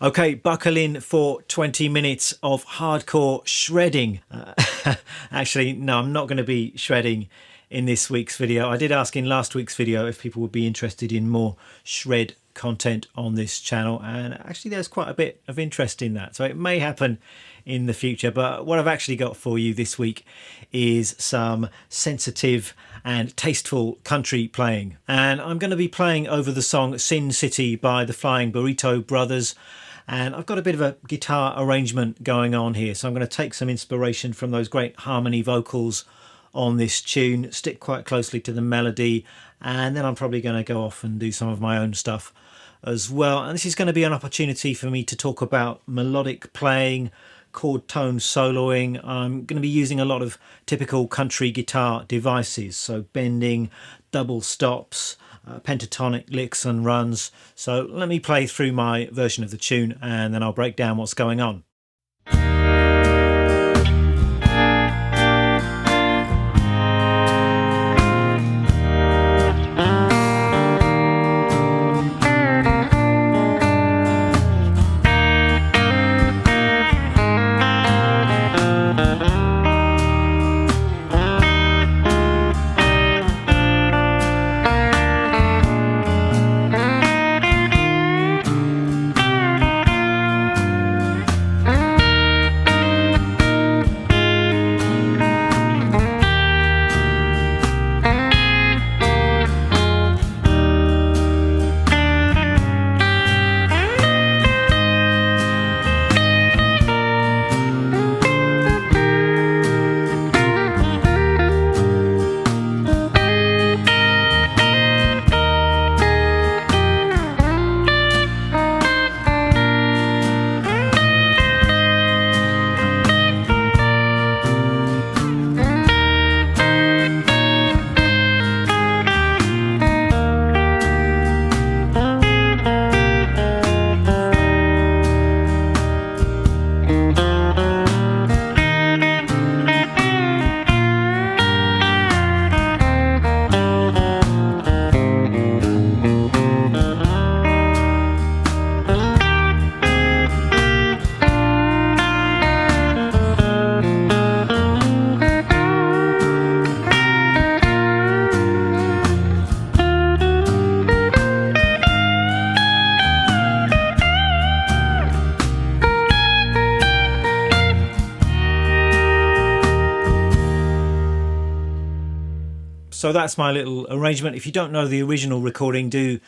Okay, buckle in for 20 minutes of hardcore shredding. Actually, no, I'm not going to be shredding in this week's video. I did ask in last week's video if people would be interested in more shred content on this channel, and actually there's quite a bit of interest in that, so it may happen in the future. But what I've actually got for you this week is some sensitive and tasteful country playing, and I'm going to be playing over the song Sin City by the Flying Burrito Brothers. And I've got a bit of a guitar arrangement going on here, so I'm going to take some inspiration from those great harmony vocals on this tune, stick quite closely to the melody, and then I'm probably going to go off and do some of my own stuff as well. And this is going to be an opportunity for me to talk about melodic playing, chord tone soloing. I'm going to be using a lot of typical country guitar devices, so bending, double stops, pentatonic licks and runs. So let me play through my version of the tune and then I'll break down what's going on. So that's my little arrangement. If you don't know the original recording, do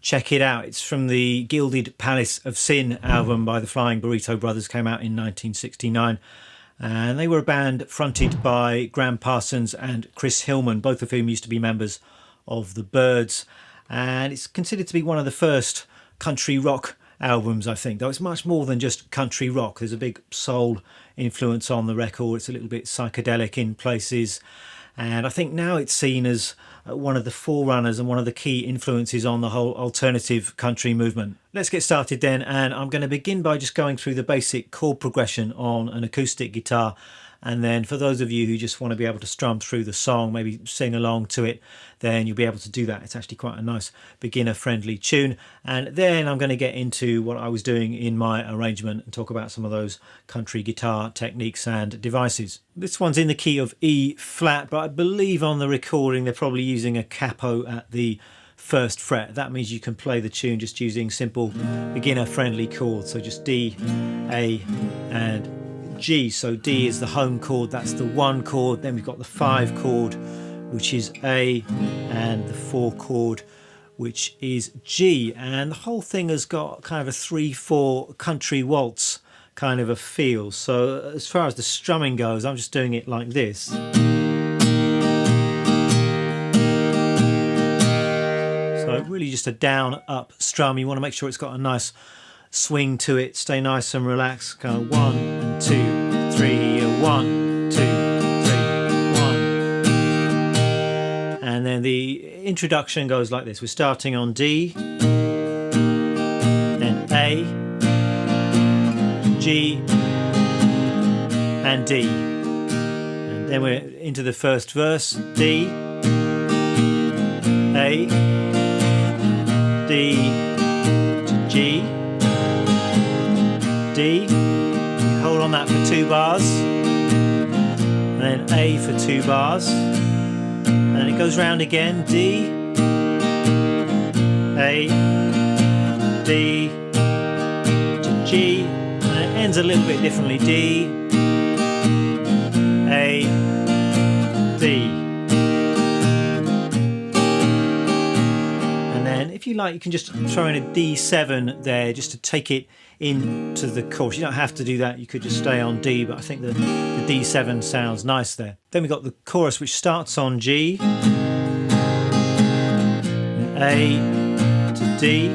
check it out. It's from the Gilded Palace of Sin album by the Flying Burrito Brothers, came out in 1969. And they were a band fronted by Graham Parsons and Chris Hillman, both of whom used to be members of the Byrds. And it's considered to be one of the first country rock albums, I think, though it's much more than just country rock. There's a big soul influence on the record. It's a little bit psychedelic in places. And I think now it's seen as one of the forerunners and one of the key influences on the whole alternative country movement. Let's get started then, and I'm going to begin by just going through the basic chord progression on an acoustic guitar. And then for those of you who just want to be able to strum through the song, maybe sing along to it, then you'll be able to do that. It's actually quite a nice beginner-friendly tune. And then I'm going to get into what I was doing in my arrangement and talk about some of those country guitar techniques and devices. This one's in the key of E flat, but I believe on the recording they're probably using a capo at the first fret. That means you can play the tune just using simple beginner-friendly chords. So just D, A, and G. So D is the home chord, that's the 1 chord. Then we've got the 5 chord, which is A, and the 4 chord, which is G. And the whole thing has got kind of a 3/4 country waltz kind of a feel. So as far as the strumming goes, I'm just doing it like this. So really just a down up strum. You want to make sure it's got a nice swing to it, stay nice and relaxed. Kind of 1, 2, 3, 1, 2, 3, 1. And then the introduction goes like this. We're starting on D, then A, G, and D. And then we're into the first verse. D, A, D to G, D, you hold on that for 2 bars, and then A for 2 bars, and then it goes round again, D, A, D, to G, and it ends a little bit differently, D, A, D. And then if you like, you can just throw in a D7 there just to take it into the chorus. You don't have to do that, you could just stay on D, but I think the D7 sounds nice there. Then we've got the chorus which starts on G, and A to D,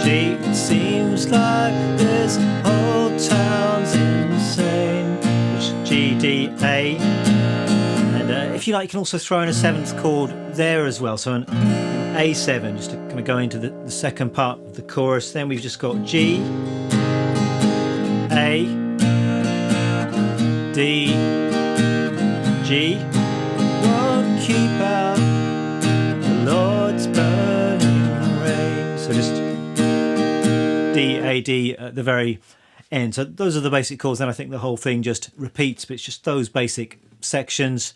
G. It seems like this whole town's insane, which is G, D, A. And if you like, you can also throw in a 7th chord there as well, so an A7, just to kind of go into the second part of the chorus. Then we've just got G, A, D, G. Won't keep out the Lord's burning rain. So just D, A, D at the very end. So those are the basic chords. Then I think the whole thing just repeats, but it's just those basic sections.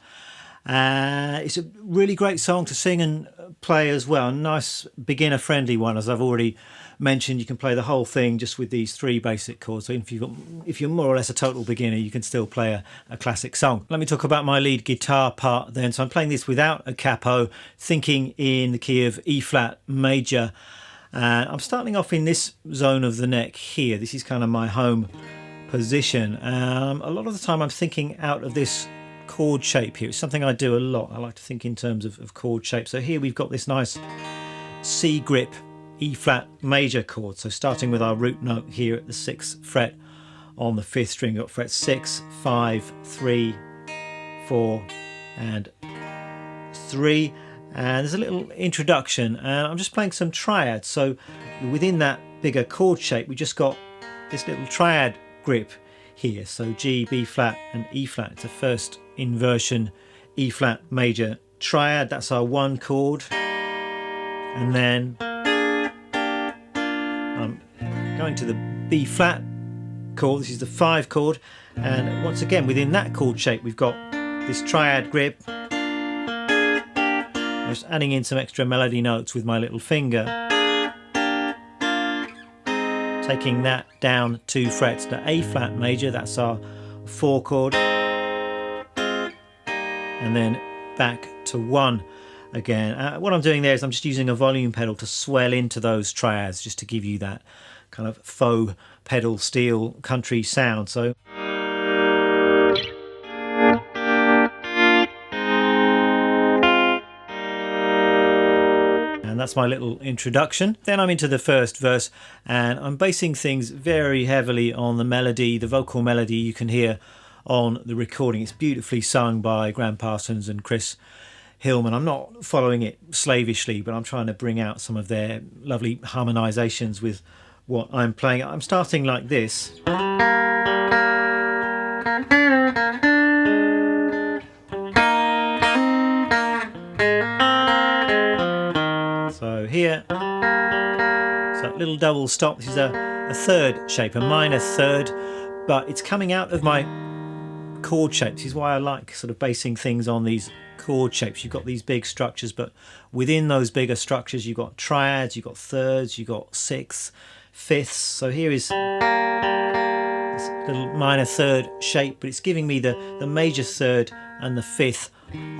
It's a really great song to sing and play as well. Nice beginner friendly one, as I've already mentioned. You can play the whole thing just with these 3 basic chords. So if you're more or less a total beginner, you can still play a classic song. Let me talk about my lead guitar part then. So I'm playing this without a capo, thinking in the key of E flat major. I'm starting off in this zone of the neck here. This is kind of my home position. A lot of the time I'm thinking out of this chord shape here. It's something I do a lot. I like to think in terms of chord shape. So here we've got this nice C grip E flat major chord. So starting with our root note here at the 6th fret on the 5th string, got fret 6, 5, 3, 4 and 3. And there's a little introduction, and I'm just playing some triads. So within that bigger chord shape, we just got this little triad grip here. So G, B flat and E flat. It's a first inversion E flat major triad. That's our 1 chord. And then I'm going to the B flat chord. This is the 5 chord. And once again, within that chord shape, we've got this triad grip. I'm just adding in some extra melody notes with my little finger. Taking that down 2 frets to A flat major, that's our 4 chord. And then back to 1 again. What I'm doing there is I'm just using a volume pedal to swell into those triads, just to give you that kind of faux pedal steel country sound. So and that's my little introduction. Then I'm into the first verse, and I'm basing things very heavily on the melody, the vocal melody you can hear on the recording. It's beautifully sung by Graham Parsons and Chris Hillman. I'm not following it slavishly, but I'm trying to bring out some of their lovely harmonisations with what I'm playing. I'm starting like this. So here, so little double stop. This is a 3rd shape, a minor 3rd, but it's coming out of my chord shape. This is why I like sort of basing things on these chord shapes. You've got these big structures, but within those bigger structures you've got triads, you've got 3rds, you've got 6ths, 5ths. So here is this little minor 3rd shape, but it's giving me the major 3rd and the 5th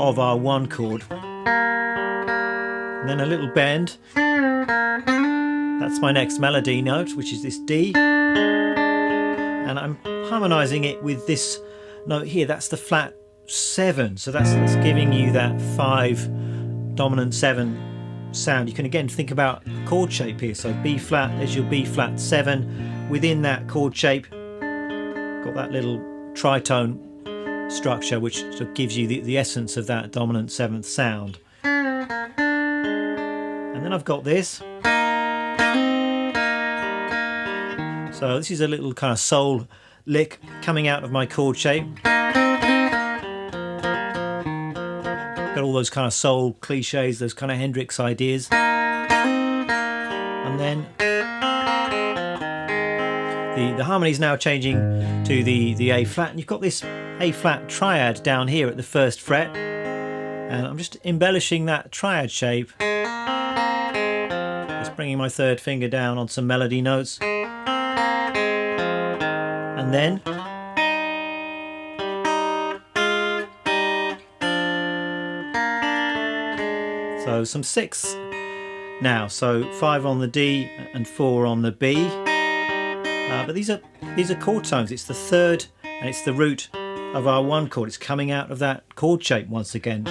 of our 1 chord. And then a little bend. That's my next melody note, which is this D. And I'm harmonising it with this note here. That's the flat 7. So that's giving you that 5 dominant 7 sound. You can again think about chord shape here. So B flat, there's your B flat 7. Within that chord shape, got that little tritone structure, which sort of gives you the essence of that dominant 7th sound. And then I've got this. So this is a little kind of soul lick coming out of my chord shape. Got all those kind of soul cliches, those kind of Hendrix ideas. And then the harmony's now changing to the A flat, and you've got this A flat triad down here at the 1st fret, and I'm just embellishing that triad shape, just bringing my 3rd finger down on some melody notes, and then so some 6 now, so 5 on the D and 4 on the B. But these are chord tones. It's the 3rd and it's the root of our 1 chord. It's coming out of that chord shape once again.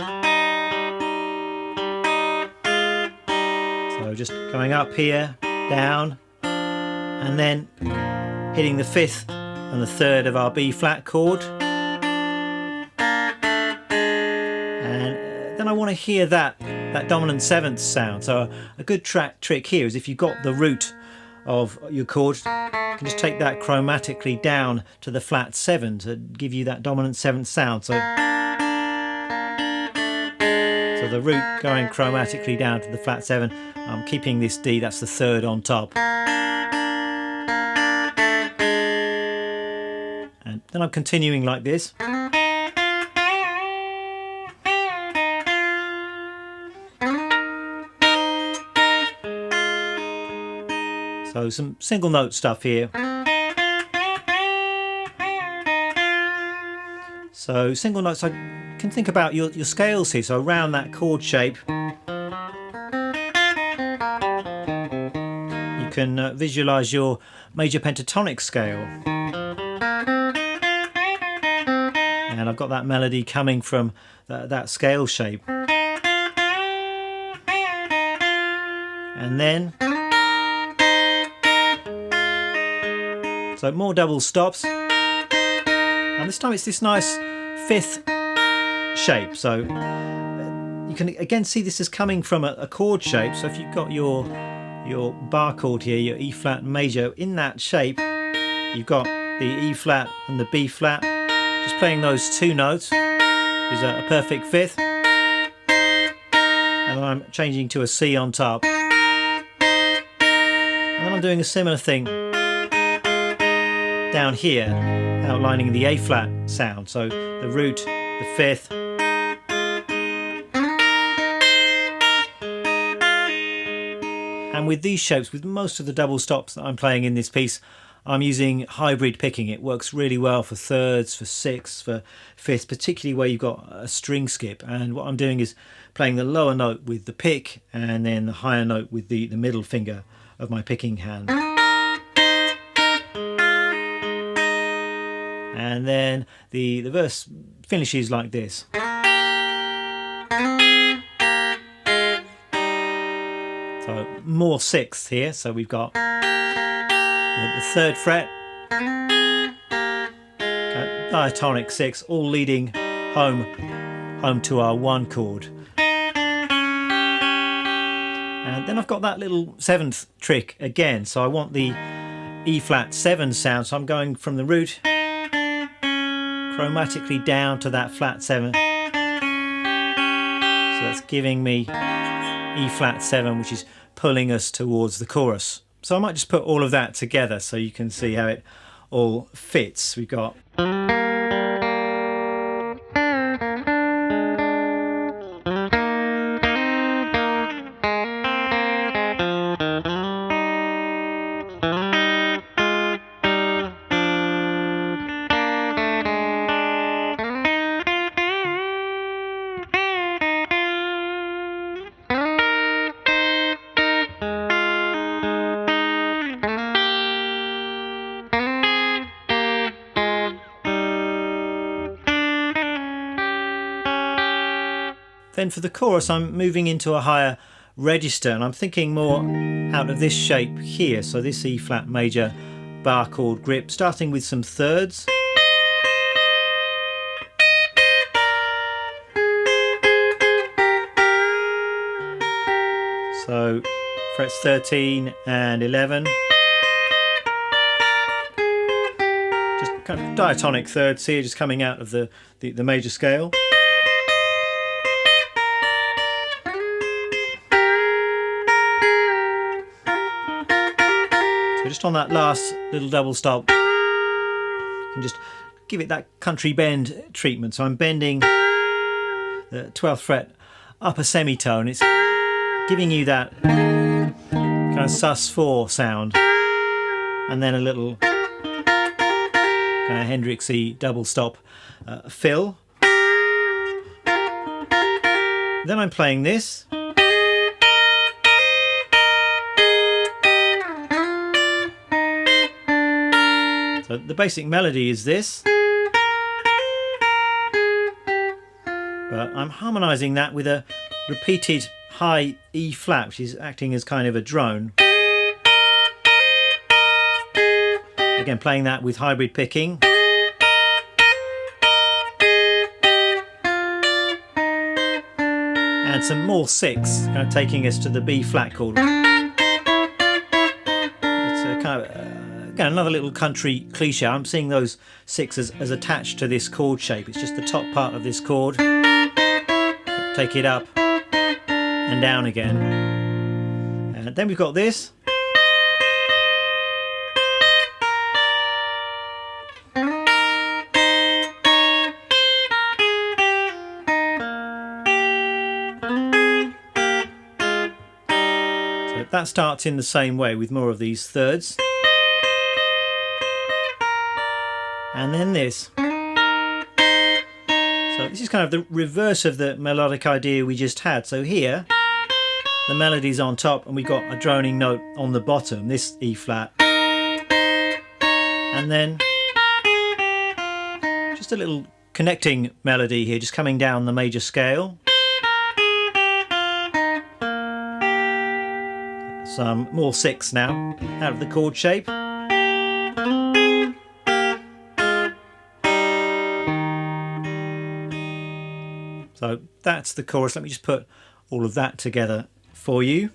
So just going up here, down, and then hitting the 5th and the 3rd of our B flat chord. And then I want to hear that dominant 7th sound. So a good trick here is if you've got the root of your chord, you can just take that chromatically down to the flat 7 to give you that dominant 7th sound. So the root going chromatically down to the flat 7. I'm keeping this D, that's the 3rd on top. And then I'm continuing like this. So some single note stuff here. So single notes, I can think about your scales here. So around that chord shape, you can visualize your major pentatonic scale. And I've got that melody coming from that scale shape. And then so more double stops, and this time it's this nice 5th shape. So you can again see this is coming from a chord shape. So if you've got your bar chord here, your E flat major, in that shape you've got the E flat and the B flat, just playing those 2 notes is a perfect 5th, and then I'm changing to a C on top, and then I'm doing a similar thing down here, outlining the A flat sound. So the root, the 5th, and with these shapes, with most of the double stops that I'm playing in this piece, I'm using hybrid picking. It works really well for 3rds, for 6ths, for 5ths, particularly where you've got a string skip. And what I'm doing is playing the lower note with the pick and then the higher note with the middle finger of my picking hand. And then the verse finishes like this. So more 6ths here. So we've got the 3rd fret, diatonic 6, all leading home to our 1 chord. And then I've got that little 7th trick again. So I want the E flat 7 sound. So I'm going from the root chromatically down to that flat 7. So that's giving me E flat 7, which is pulling us towards the chorus. So I might just put all of that together so you can see how it all fits. We've got then for the chorus, I'm moving into a higher register, and I'm thinking more out of this shape here. So this E flat major bar chord grip, starting with some 3rds. So frets 13 and 11. Just kind of diatonic 3rds here, just coming out of the major scale. just on that last little double stop, you can just give it that country bend treatment. So I'm bending the 12th fret up a semitone. It's giving you that kind of sus4 sound, and then a little kind of Hendrixy double stop fill. Then I'm playing this. So the basic melody is this, but I'm harmonising that with a repeated high E flat, which is acting as kind of a drone. Again, playing that with hybrid picking. And some more 6, kind of taking us to the B flat chord. It's a kind of again, another little country cliche. I'm seeing those 6s as attached to this chord shape. It's just the top part of this chord. Take it up and down again. And then we've got this. So that starts in the same way with more of these thirds. And then this. So this is kind of the reverse of the melodic idea we just had. So here, the melody's on top and we've got a droning note on the bottom, this E flat. And then just a little connecting melody here, just coming down the major scale. Some more 6 now, out of the chord shape. So that's the chorus. Let me just put all of that together for you.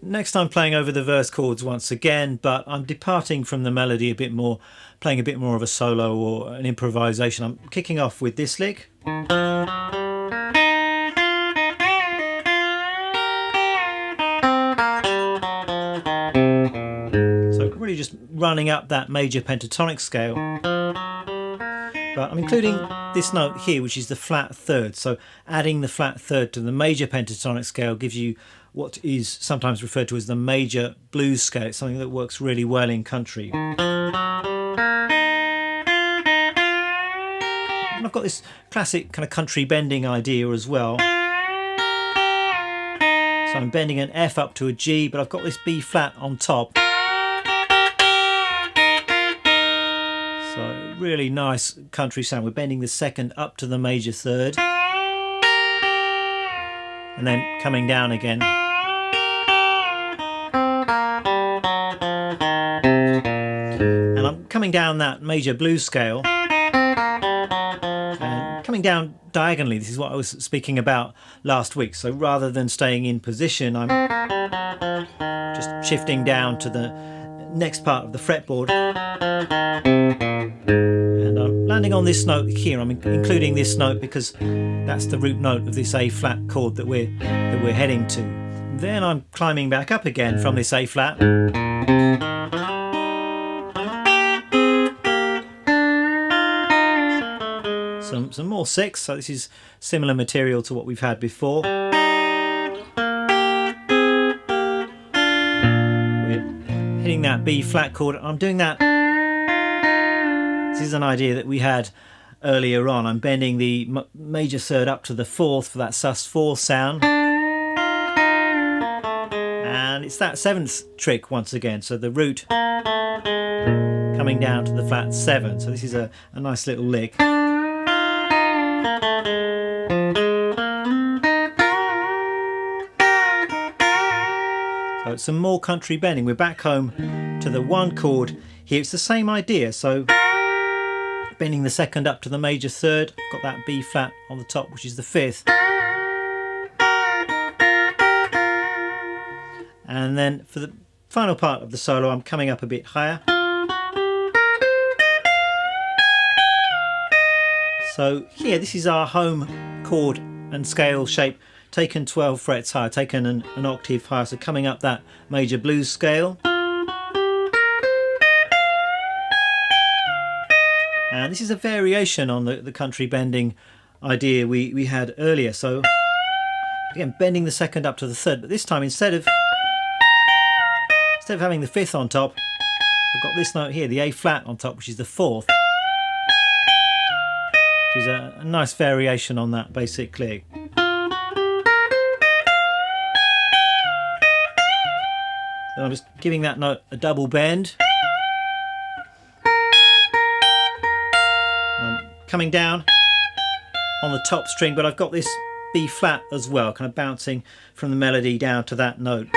Next I'm playing over the verse chords once again, but I'm departing from the melody a bit more, playing a bit more of a solo or an improvisation. I'm kicking off with this lick. So really just running up that major pentatonic scale. But I'm including this note here, which is the flat third. So adding the flat third to the major pentatonic scale gives you what is sometimes referred to as the major blues scale. It's something that works really well in country. And I've got this classic kind of country bending idea as well. So I'm bending an F up to a G, but I've got this B flat on top. So really nice country sound. We're bending the second up to the major third. And then coming down again. And I'm coming down that major blues scale and coming down diagonally. This is what I was speaking about last week. So rather than staying in position, I'm just shifting down to the next part of the fretboard. And I'm landing on this note here. I'm including this note because that's the root note of this A flat chord that we're heading to. Then I'm climbing back up again from this A flat. Some more 6, so this is similar material to what we've had before. We're hitting that B flat chord. I'm doing that. This is an idea that we had earlier on. I'm bending the major third up to the 4th for that sus4 sound. And it's that 7th trick once again. So the root coming down to the flat 7. So this is a nice little lick. So it's some more country bending. We're back home to the one chord here. It's the same idea. So bending the second up to the major third. Got that B flat on the top, which is the fifth. And then for the final part of the solo, I'm coming up a bit higher. So here, this is our home chord and scale shape, taken 12 frets higher, taken an octave higher, so coming up that major blues scale. And this is a variation on the country bending idea we had earlier. So again, bending the second up to the third, but this time instead of having the fifth on top, I've got this note here, the A flat on top, which is the fourth, which is a nice variation on that basic click. So I'm just giving that note a double bend. I'm coming down on the top string, but I've got this B flat as well, kind of bouncing from the melody down to that note.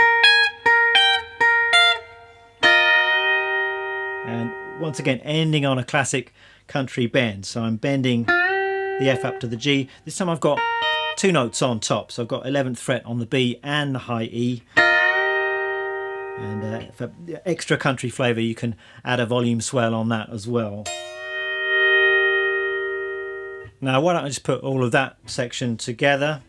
And once again, ending on a classic country bend. So I'm bending the F up to the G. This time I've got two notes on top. So I've got 11th fret on the B and the high E. And for extra country flavour, you can add a volume swell on that as well. Now, why don't I just put all of that section together?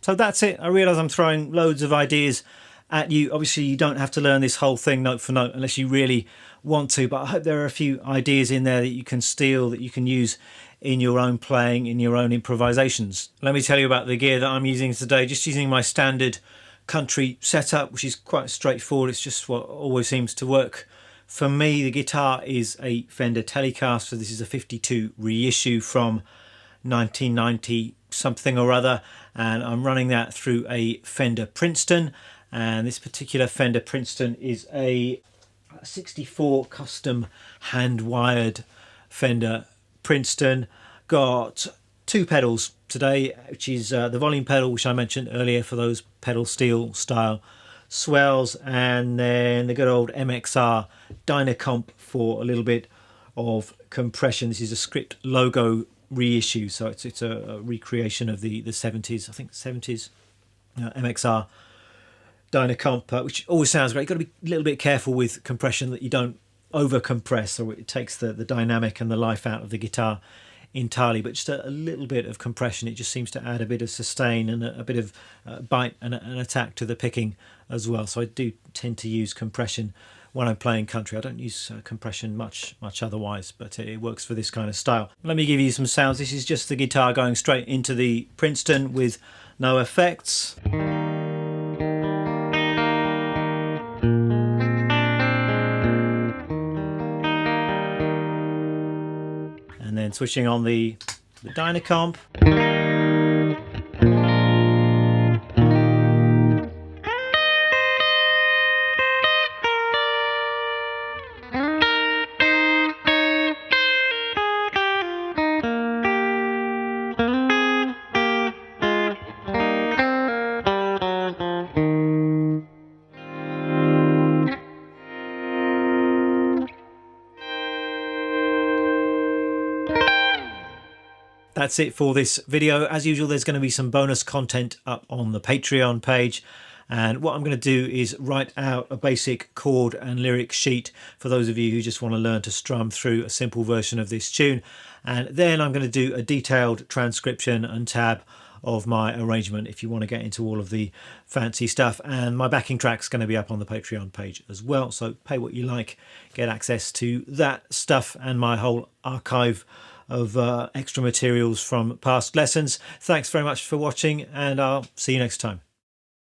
So that's it. I realise I'm throwing loads of ideas at you. Obviously, you don't have to learn this whole thing note for note unless you really want to, but I hope there are a few ideas in there that you can steal, that you can use in your own playing, in your own improvisations. Let me tell you about the gear that I'm using today. Just using my standard country setup, which is quite straightforward. It's just what always seems to work for me. The guitar is a Fender Telecaster. So this is a 52 reissue from 1990 something or other, and I'm running that through a Fender Princeton, and this particular Fender Princeton is a 64 custom hand-wired Fender Princeton. Got two pedals today, which is the volume pedal, which I mentioned earlier for those pedal steel style swells, and then the good old MXR Dynacomp for a little bit of compression. This is a Script logo reissue, so it's a recreation of the 70s, I think 70s MXR Dynacomp, which always sounds great. You've got to be a little bit careful with compression that you don't over compress, or it takes the dynamic and the life out of the guitar entirely, but just a little bit of compression, it just seems to add a bit of sustain and a bit of bite and an attack to the picking as well. So I do tend to use compression when I'm playing country. I don't use compression much otherwise, but it works for this kind of style. Let me give you some sounds. This is just the guitar going straight into the Princeton with no effects. And then switching on the Dynacomp. That's it for this video. As usual, there's going to be some bonus content up on the Patreon page. And what I'm going to do is write out a basic chord and lyric sheet for those of you who just want to learn to strum through a simple version of this tune. And then I'm going to do a detailed transcription and tab of my arrangement if you want to get into all of the fancy stuff. And my backing track's going to be up on the Patreon page as well. So pay what you like, get access to that stuff and my whole archive of extra materials from past lessons. Thanks very much for watching, and I'll see you next time.